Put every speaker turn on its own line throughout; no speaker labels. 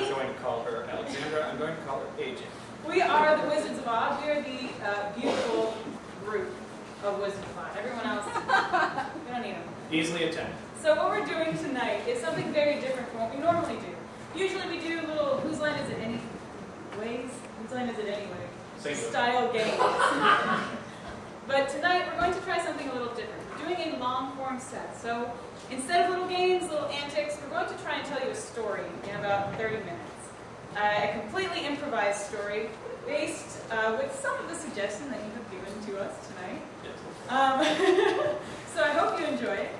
not going to call her Alexandra. I'm going to call her AJ.
We are the Wizards of Oz. We are the beautiful group of Wizards of Oz. Everyone else, we don't need them.
Easily attended.
So what we're doing tonight is something very different from what we normally do. Usually we do little Whose Line Is It Anyways? Whose Line Is It Anyway? Style games. But tonight we're going to try something a little different. We're doing a long form set. So instead of little games, little antics, we're going to try and tell you a story in about 30 minutes. A completely improvised story based with some of the suggestions that you have given to us tonight.
Yes.
So I hope you enjoy it.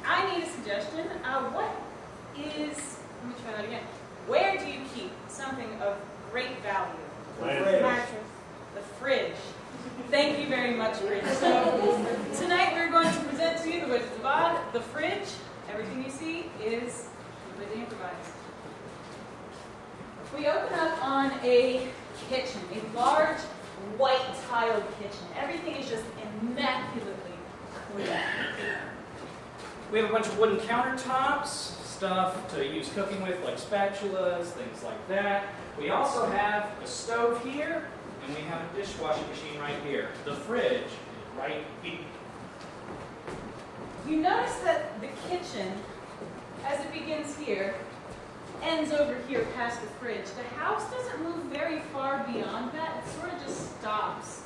I need a suggestion. Let me try that again. Where do you keep something of great value? The fridge. Thank you very much, Fridge. So tonight we're going to present to you the Wizards of Oz, the fridge. Everything you see is completely improvised. We open up on a kitchen, a large white tiled kitchen. Everything is just immaculately clean.
We have a bunch of wooden countertops, stuff to use cooking with, like spatulas, things like that. We also have a stove here, and we have a dishwashing machine right here. The fridge is right here.
You notice that the kitchen, as it begins here, ends over here past the fridge. The house doesn't move very far beyond that. It sort of just stops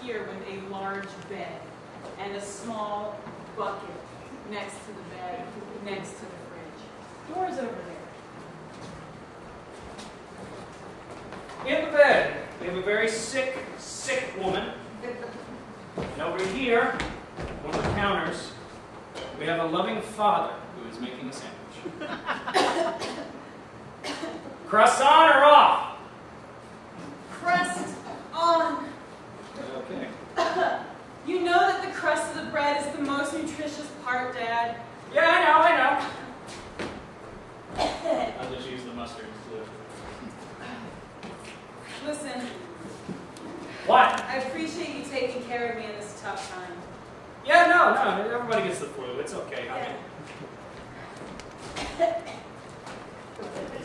here with a large bed and a small bucket next to the bed, next to the fridge. Door's over there.
In the bed, we have a very sick woman. And over here, one of the counters, we have a loving father who is making a sandwich. Crust on or off?
Crust on.
Okay.
You know that the crust of the bread is the most nutritious part, Dad.
Yeah, I know. I'll just use the mustard too.
Listen,
What?
I appreciate you taking care of me in this tough time.
Yeah, no, everybody gets the flu. It's okay. Sorry,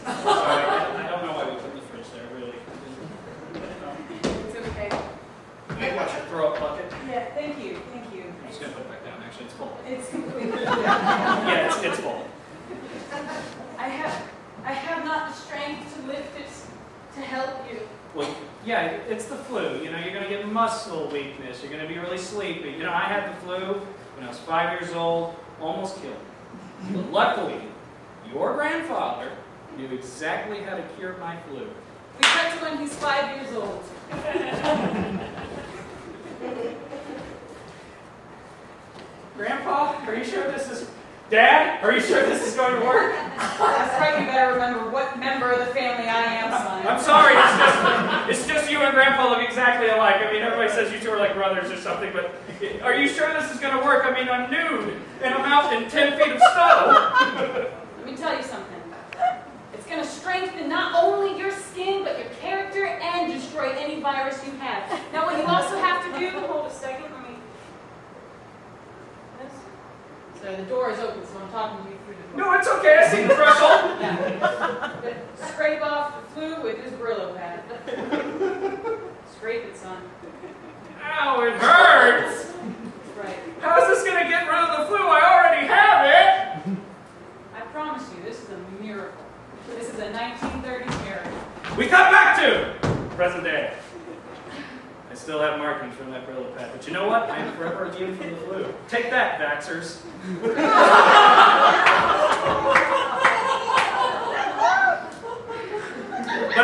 I don't know why we put the fridge there, really.
It's okay.
Maybe I should throw a bucket.
Yeah, thank you.
I'm just going to put it back down. Actually, it's full.
It's completely.
Yeah, it's full.
I have not the strength to lift it to help you.
Well, yeah, it's the flu. You know, you're going to get muscle weakness. You're going to be really sleepy. You know, I had the flu when I was 5 years old, almost killed me. But luckily, your grandfather knew exactly how to cure my flu.
We cut to when he's 5 years old.
Grandpa, are you sure this is... Dad, are you sure this is going to work?
That's right, you better remember what member of the family I am, son.
I'm sorry, it's just you and Grandpa look exactly alike. I mean, everybody says you two are like brothers or something, but are you sure this is going to work? I mean, I'm nude, and I'm out in 10 feet of snow.
Let me tell you something. It's going to strengthen not only your skin, but your character, and destroy any virus you have. Now, what you also have to do, hold a second, let me... So the door is open, so I'm talking to you through the door.
No, it's okay, I see the threshold.
Yeah. Scrape off the flu with this Brillo pad. Scrape it, son.
Ow, it hurts.
Right.
How is this going to get rid of the flu? I already have it.
I promise you, this is a miracle. This is a 1930s miracle.
We cut back to present day. I still have markings from that Brillo pad, but you know what? I am forever immune from the flu. Take that, vaxxers. But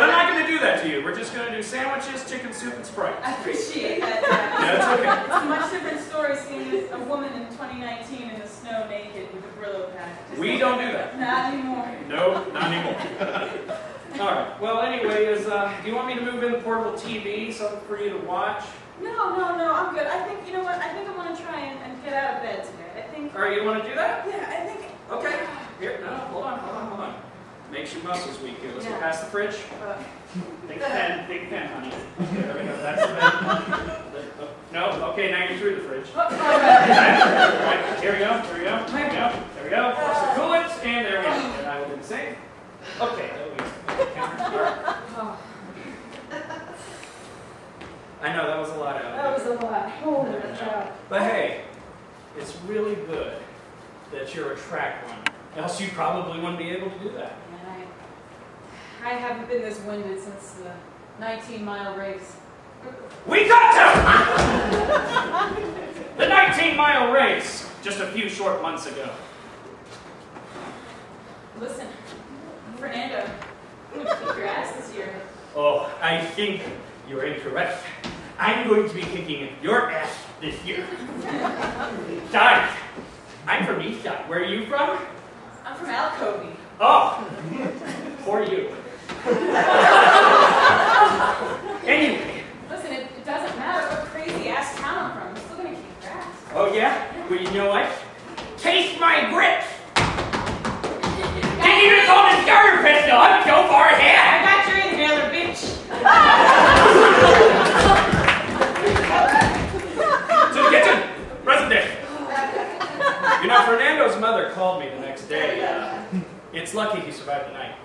I'm not going to do that to you. We're just going to do sandwiches, chicken soup, and Sprite.
I appreciate that.
Yeah, it's okay.
It's a much different story seeing a woman in 2019 in the snow naked with a Brillo pad.
We don't do that.
Not anymore.
No, not anymore. All right. Well, anyway, do you want me to move in the portable TV, something for you to watch?
No, I'm good. I think, you know what, I think I want to try and get out of bed today. I think...
All right, you want to do that?
Yeah, I think...
Okay. Here, no, hold on. Makes your muscles weak here. Let's go past the fridge. Big pen, honey. Okay, there we go. That's the pen. No, okay, now you're through the fridge. All right, here we go. There we go. Watch the coolant, and there we go. And I will do the same. Okay, there we go. was a lot out
That was a lot. Holy cow.
But hey, it's really good that you're a track runner. Else you probably wouldn't be able to do that.
And I haven't been this winded since the 19-mile race.
We got to! The 19-mile race, just a few short months ago.
Listen, Fernando, I'm going to kick your ass this year.
Oh, I think you're incorrect. I'm going to be kicking your ass this year. Sorry, I'm from Eastside. Where are you from?
I'm from Alcovey.
Oh, poor you. Anyway.
Listen, it doesn't matter what crazy-ass town I'm from. I'm still going to kick your ass.
Oh, yeah? Well, you know what? Taste my grits! Didn't even call the starter pistol. I'm so far ahead.
I got your inhaler, bitch.
To the kitchen. Present day. You know, Fernando's mother called me the next day. It's lucky he survived the night.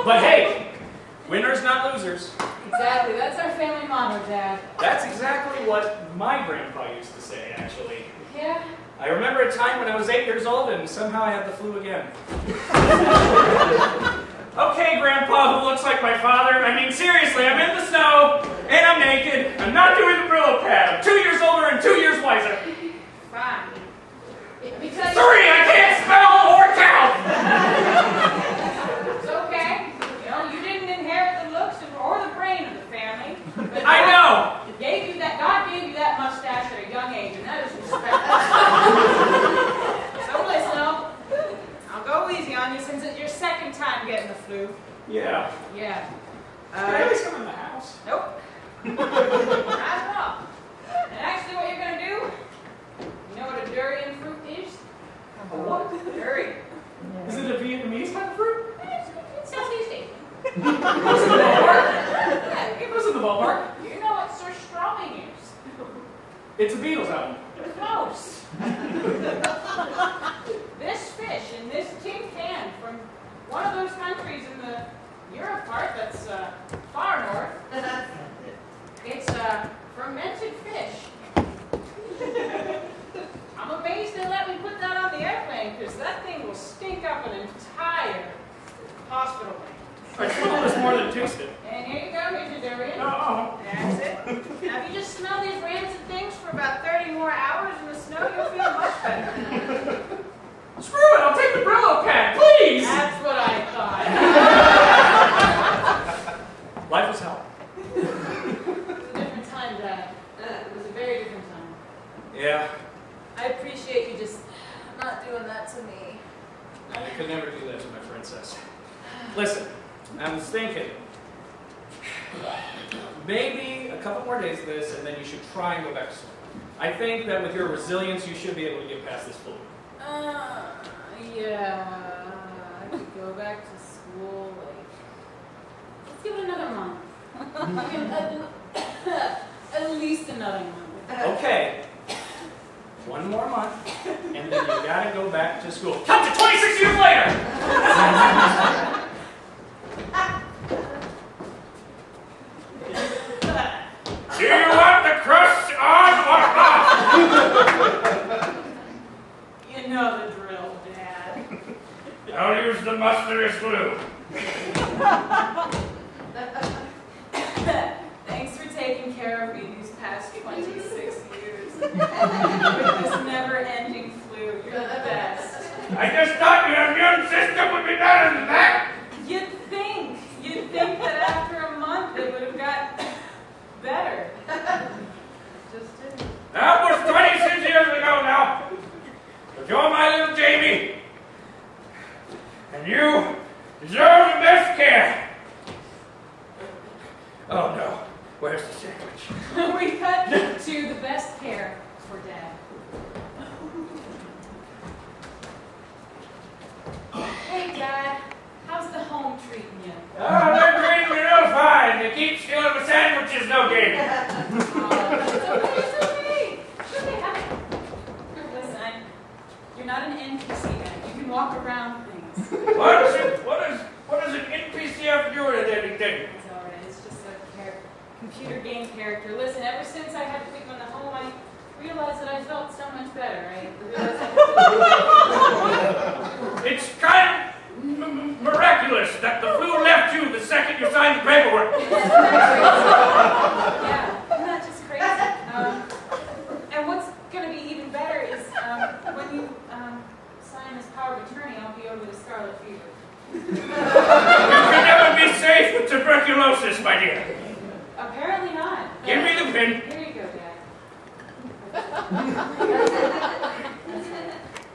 But hey, winners not losers.
Exactly. That's our family motto, Dad.
That's exactly what my grandpa used to say, actually.
Yeah?
I remember a time when I was 8 years old and somehow I had the flu again. Okay, Grandpa, who looks like my father. I mean, seriously, I'm in the snow, and I'm naked. I'm not doing the Brillo pad. I'm 2 years older and 2 years wiser.
Fine. Because
3, I can't spell or count!
it's okay. You know, you didn't inherit the looks or the brain of the family. But
I know!
God gave you that mustache at a young age, and that is respect. So listen, I'll go easy on you since it's your second time getting the flu.
Yeah.
Yeah.
Can I at least come in the house?
Nope. Not at all. And actually what you're going to do, you know what a durian fruit is?
A what?
Durian.
Is it a Vietnamese kind of fruit?
It's Southeast Asian.
It was in the ballpark.
Yeah,
It was in the ballpark.
you know what surströmming is.
It's a Beatles album.
Close. This fish in this tin can from one of those countries in the Europe part that's far north. It's a fermented fish. I'm amazed they let me put that on the airplane because that thing will stink up an entire hospital room.
I smell this more than tasted.
And here you go, here's your durian.
Oh.
That's it. Now, if you just smell these rancid things for about 30 more hours in the snow, you'll feel much better.
Screw it, I'll take the Brillo pad, please!
That's what I thought.
Life was hell.
It was a different time, Dad. It was a very different time.
Yeah.
I appreciate you just not doing that to me.
I could never do that to my princess. Listen, I was thinking, maybe a couple more days of this, and then you should try and go back to school. I think that with your resilience, you should be able to get past this flu.
Yeah, I could go back to school, like, let's give it another month. At least another month.
Okay. One more month, and then you gotta go back to school. Cut to 26 years later! Do you want the crust on or off?
You know the drill, Dad.
I'll use the mustard glue.
Thanks for taking care of me these past 26 years. With this never-ending flu, you're the best.
I just thought your immune system would be better than that.
You'd think that after a month it would have got better. Just didn't.
That was 26 years ago now. But you're my little Jamie. And you deserve the best care. Oh no, where's the sandwich?
We cut to the best care for Dad. Hey, Dad, how's the home treating you?
Oh, they're treating me real fine. They keep stealing my sandwiches, no game.
It's okay. Have it. Listen, you're not an NPC yet. You can walk around things.
What does an NPC have to do with anything?
It's alright. It's computer game character. Listen, ever since I had to pick him in the home, I realized that I felt so much better. I realized I
It's kind of miraculous that the flu left you the second you signed the paperwork.
Yeah, isn't that just crazy? And what's going to be even better is when you sign this power of attorney, I'll be over the scarlet fever.
You can never be safe with tuberculosis, my dear.
Apparently not.
Give me the pin.
Here you go, Dad.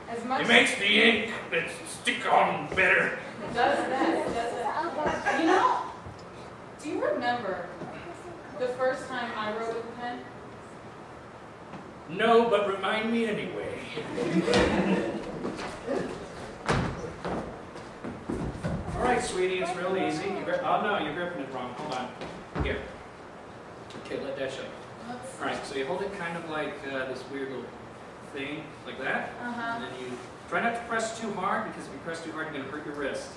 As much
It makes the ink that stick on better.
does that. It does that. You know, do you remember the first time I wrote with a pen?
No, but remind me anyway.
All right, sweetie, it's real easy. Oh no, you're gripping it wrong. Hold on. Here. Okay, let that show. All right, so you hold it kind of like this weird little thing, like that. And then you try not to press too hard, because if you press too hard, you're going to hurt your wrist.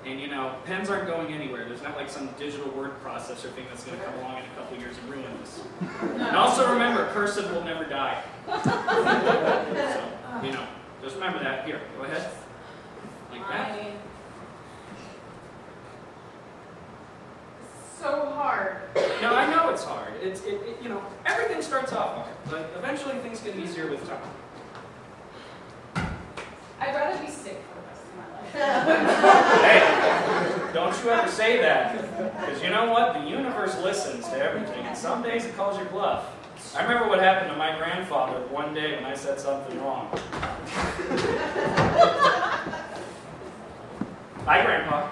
And you know, pens aren't going anywhere. There's not like some digital word processor thing that's going to come along in a couple years and ruin this. And also remember, cursive will never die. So, you know, just remember that. Here, go ahead. Like that.
So hard.
No, I know it's hard. You know, everything starts off hard, but eventually things get easier with time.
I'd rather be sick for the rest of my life.
Hey, don't you ever say that, because you know what? The universe listens to everything, and some days it calls your bluff. I remember what happened to my grandfather one day when I said something wrong. Hi, Grandpa.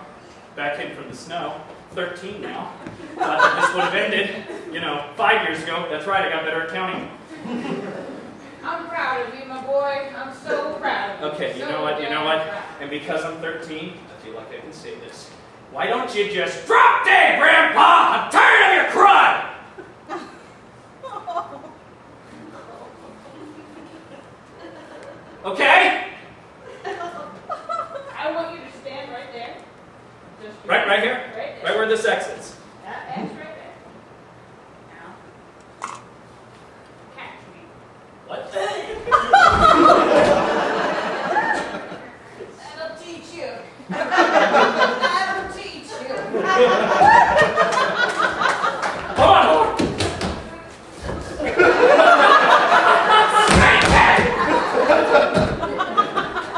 Back in from the snow. 13 now. Thought that this would have ended, you know, 5 years ago. That's right, I got better at counting.
I'm proud of you, my boy. I'm so proud of you.
Okay, you know what? And because I'm 13, I feel like I can say this. Why don't you just drop dead, Grandpa? I'm tired of your crud! Okay?
I want you to stand right there. Just
Right here?
Right there.
Right where this exits.
That X right there. Now, catch me.
What?
That'll teach you. That'll teach you.
Hold on.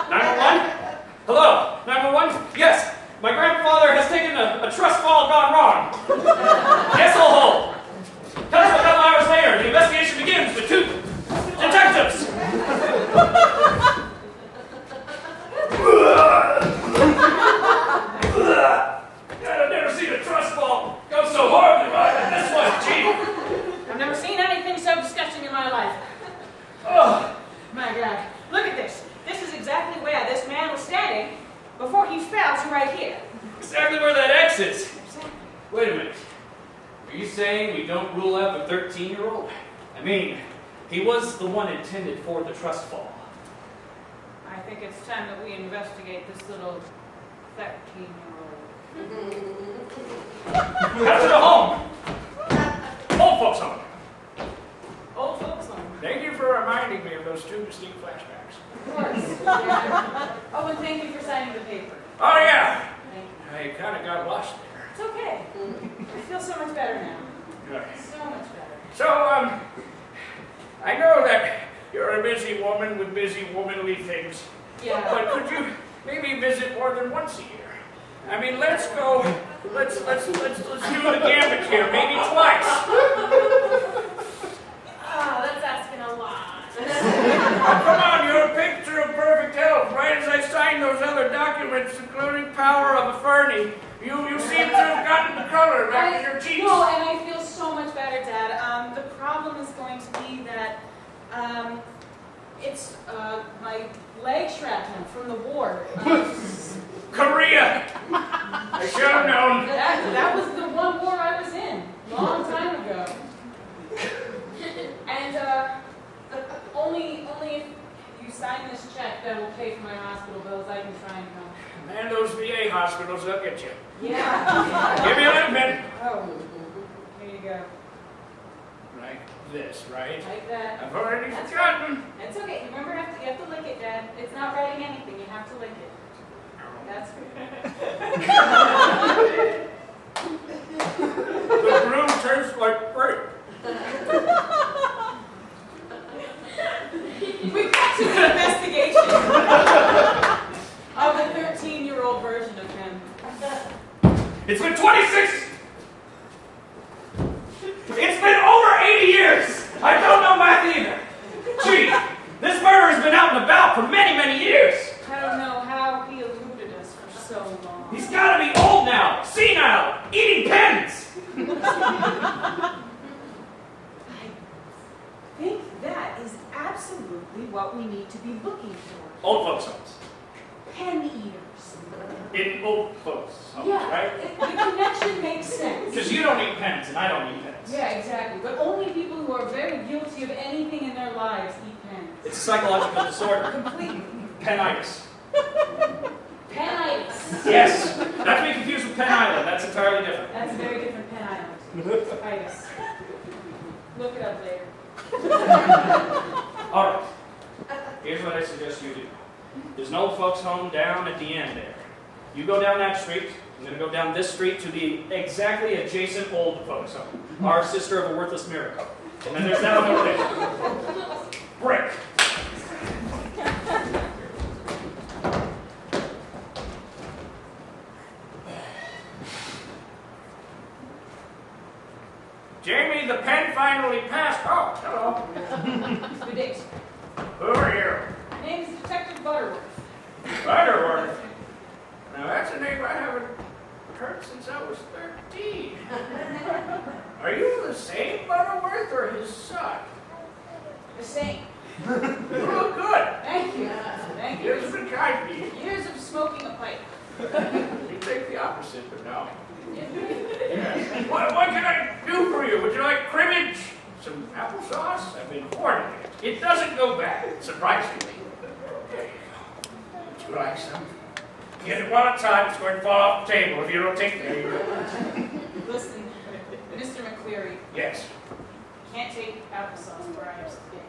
911? Hello, 911? Yes, my grandfather has taken a trust fall gone wrong. Yes, I'll hold. Tell us a couple hours later. The investigation begins with 2 detectives. I've never seen a trust fall go so horribly wrong as this one, Chief.
I've never seen anything so disgusting in my life.
Oh,
My God. Look at this. This is exactly where this man was standing before he fell to right here.
exactly where that X is. Wait a minute. Are you saying we don't rule out the 13-year-old? I mean, he was the one intended for the trust fall.
I think it's time that we investigate this little 13-year-old.
Out to the home. Old folks home.
Old folks home.
Thank you for reminding me of those 2 distinct flashbacks.
Of course. Yeah. Oh, and thank you for signing the paper.
Oh, yeah.
Thank you.
I kind of got lost there.
It's okay. I feel so much better now.
Good.
So much better.
So, I know that you're a busy woman with busy womanly things,
Yeah.
but could you maybe visit more than once a year? I mean, let's do the gambit here, maybe twice.
Ah, that's asking a lot.
Come on, you're a picture of perfect health. Right as I signed those other documents, including power of attorney, you seem to have gotten the color back in your cheeks.
No, and I feel so much better, Dad. The problem is going to be that it's my leg shrapnel from the war.
Korea! I should have known.
That was the one war I was in, long time ago. And only if you sign this check that will pay for my hospital bills, I can try and come.
Man, those VA hospitals, they'll get you.
Yeah.
Give me a little bit.
Oh, here you go.
like this, right?
Like that.
I've already
That's
forgotten.
It's okay. Remember, you have to lick it, Dad. It's not writing anything. You have to lick it. That's
The broom tastes like fruit.
We've got to an investigation of the 13-year-old version of him.
It's been 26. It's been over 80 years. I don't know math either. Gee, this murder has been out and about for many, many years.
I don't know how he eluded us for so long.
He's got to be old now, senile, eating pens.
I think that is absolutely what we need to be looking for.
Old folks' homes.
Pen eaters.
In old folks' homes,
Yeah,
right?
the connection makes sense.
Because you don't eat pens and I don't eat pens.
Yeah, exactly. But only people who are very guilty of anything in their lives eat pens.
It's a psychological disorder.
Completely.
Penitis.
Penitis.
Yes, not to be confused with Pen Island. That's entirely different.
That's a very different pen island. Itis. Look it up later.
All right. Here's what I suggest you do. There's an old folks' home down at the end there. You go down that street. I'm going to go down this street to the exactly adjacent old folks' home. Our sister of a worthless miracle. And then there's that one over there. Brick.
Jamie, the pen finally passed. Oh, hello.
Good day.
Who are you?
My name is Detective Butterworth.
Butterworth. Now that's a name I haven't heard since I was 13. Are you the same Butterworth or his son?
The same.
You look good.
Thank you. Thank you.
You've been kind to me.
Years of smoking a pipe.
You think the opposite, but no. Yes. What can I do for you? Would you like cribbage? Some applesauce? I've been hoarding it. It doesn't go bad, surprisingly. There you go. Would you like some? Get it one at a time. It's going to fall off the table if you don't take it. There you go.
Listen, Mr. McCleary,
Yes.
can't take applesauce bribes today.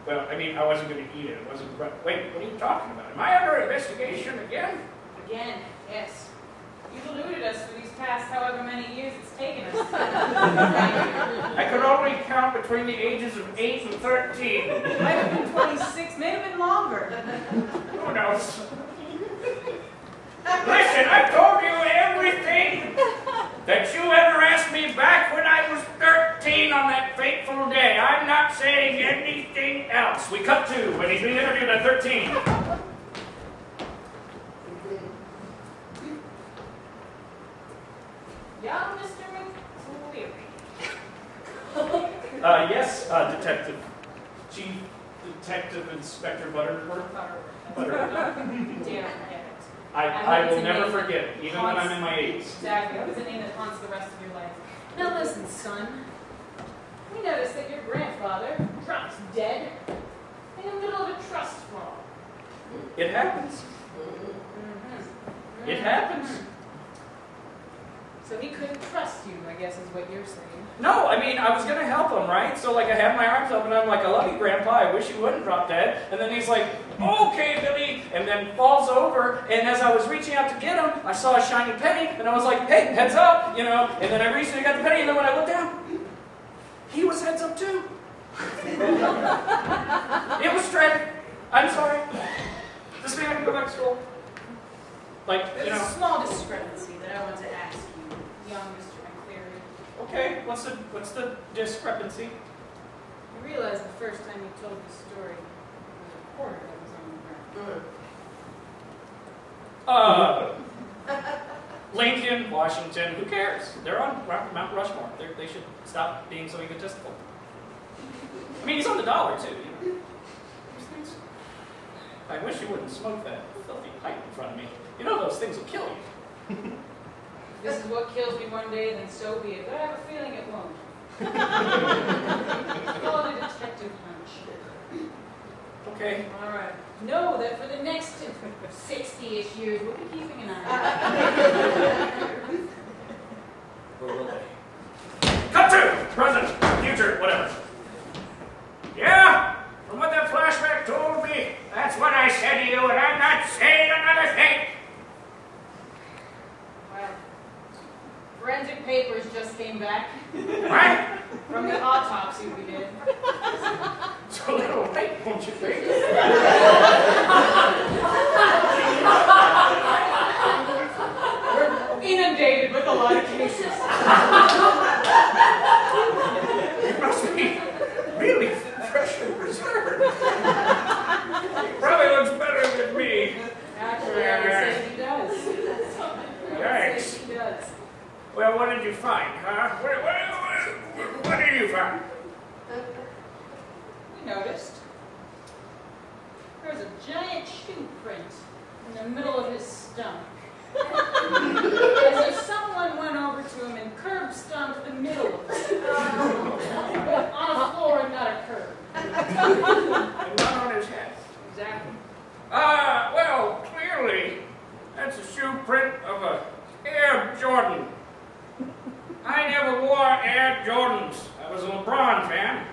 Well, I mean, I wasn't going to eat it. It wasn't. Wait, what are you talking about? Am I under investigation again?
Again, yes. You've eluded us for these past however many years it's taken us.
I could only count between the ages of 8 and 13.
Might have been 26, may have been longer.
Who knows? Listen, I've told you everything that you ever asked me back when I was 13 on that fateful day. I'm not saying anything else.
We cut to when he's being interviewed at 13.
Young Mr. McCleary.
Yes, Detective. Chief Detective Inspector Butterworth. Butterworth.
Dare forget it.
I will never forget it, even when I'm in my 80s.
Exactly. It was a name that haunts the rest of your life. Now listen, son. We noticed that your grandfather dropped dead in the middle of a trust fall.
It happens. It happens.
So he couldn't trust you, I guess is what you're saying.
No, I mean, I was going to help him, right? So, like, I have my arms up, and I'm like, I love you, Grandpa. I wish you wouldn't drop dead. And then he's like, okay, Billy, and then falls over. And as I was reaching out to get him, I saw a shiny penny, and I was like, hey, heads up, you know. And then I reached and I got the penny, and then when I looked down, he was heads up too. It was tragic. I'm sorry. This man can go back to school. Like, you
There's
know.
a small discrepancy that I want to ask you, young Mr. McCleary.
Okay, what's the discrepancy?
You realize the first time you told the story, there was a reporter that was on the ground.
Lincoln, Washington, who cares? They're on Mount Rushmore. They should stop being so egotistical. I mean, he's on the dollar, too. You know? Those things. I wish you wouldn't smoke that filthy pipe in front of me. You know those things will kill you.
If this is what kills me one day, then so be it. But I have a feeling it won't. Call it a detective hunch.
Okay.
All right. Know that for the next 60-ish years, we'll be keeping an eye on
Or will they? Cut to present, future.
papers just came back
What?
from the autopsy we did.
It's a little late, don't you think?
We're inundated with a lot of cases.
You must be really freshly preserved. He probably looks better than me.
Actually, I would say he does.
Yikes.
He does.
Well, what did you find, huh? What did you find?
We noticed there was a giant shoe print in the middle of his stomach. As if someone went over to him and curb stomped the middle of it. On a floor and not a curb.
And not on his head.
Exactly.
Well, clearly, that's a shoe print of a Air Jordan. I never wore Air Jordans. I was a LeBron fan.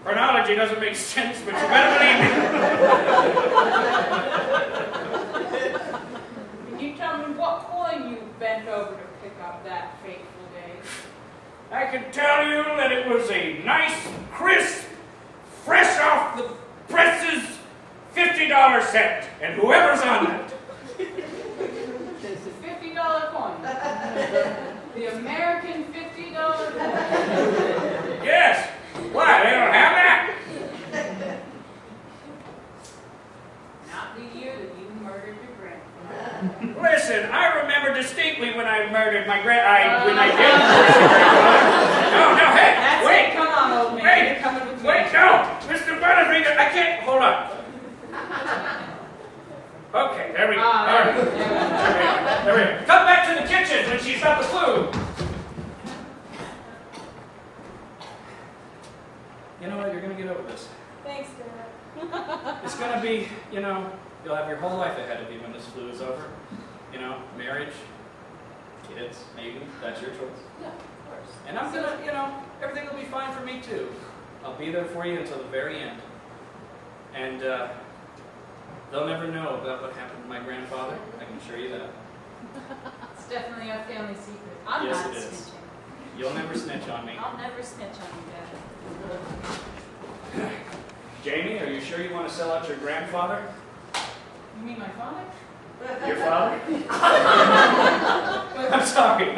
Chronology doesn't make sense, but you better believe me.
Can you tell me what coin you bent over to pick up that fateful day?
I can tell you that it was a nice, crisp, fresh off the presses $50 set, and whoever's on that.
It's a $50 coin. The American $50 coin.
Yes. Why, they don't have that?
Not the year that you murdered your grandfather.
Listen, I remember distinctly when I murdered my when I did murder my grandfather. No, hey,
That's
wait.
it. Come on, old man.
Wait,
You're coming with me.
wait, no. Mr. Butterfinger, I can't, hold on. Okay, there we go. All right. There we go. Come back to the kitchen when she's got the food. You know what? You're going to get over this.
Thanks, Dad.
It's going to be, you know, you'll have your whole life ahead of you when this flu is over. You know, marriage, kids, maybe. That's your choice.
Yeah, of course.
And I'm going to, you know, everything will be fine for me too. I'll be there for you until the very end. And they'll never know about what happened to my grandfather. I can assure you that.
It's definitely our family secret. I'm
Yes,
not
it is.
snitching.
You'll never snitch on me.
I'll never snitch on you, Dad.
Jamie, are you sure you want to sell out your grandfather?
You mean my father?
Your father? I'm sorry.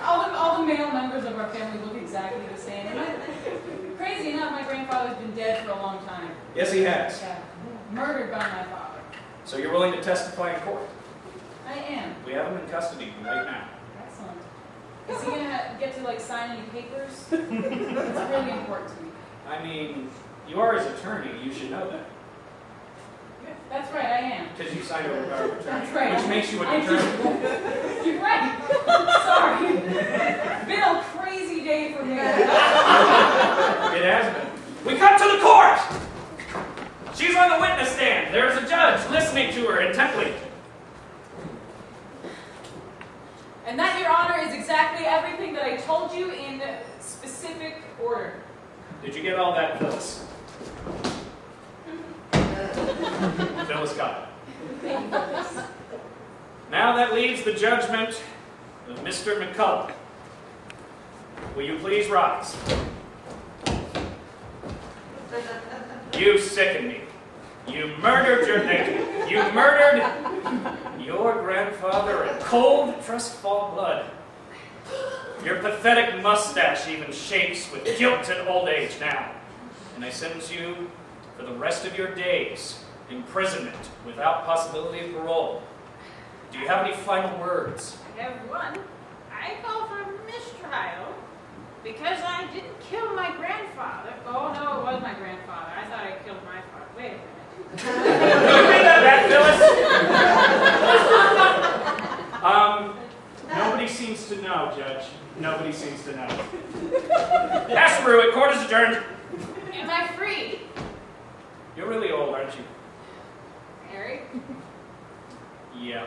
All the male members of our family look exactly the same. Crazy enough, my grandfather's been dead for a long time.
Yes, he has.
Yeah, murdered by my father.
So you're willing to testify in court?
I am.
We have him in custody right now.
Excellent. Is he gonna get to sign any papers? It's really important to me.
I mean, you are his attorney. You should know that.
That's right, I am.
Because you signed over power of attorney.
That's right.
Which makes you an
I
attorney.
do. You're right. Sorry. Been a crazy day for me.
It has been. We come to the court! She's on the witness stand. There's a judge listening to her intently.
And that, Your Honor, is exactly everything that I told you in specific order.
Did you get all that, Phyllis? Phyllis got it.
Thank you, Phyllis.
Now that leaves the judgment of Mr. McCullough. Will you please rise? You sicken me. You murdered your neighbor. You murdered your grandfather in cold, trust-fall blood. Your pathetic mustache even shakes with guilt and old age now. And I sentence you for the rest of your days, imprisonment without possibility of parole. Do you have any final words?
I have one. I call for mistrial because I didn't kill my grandfather. Oh, no, it was my grandfather. I thought I killed my father. Wait a minute.
Can you read that back, Phyllis? Nobody seems to know, Judge. Nobody seems to know. Pass through it. Court is adjourned.
Am I free?
You're really old, aren't you?
Harry?
Yeah.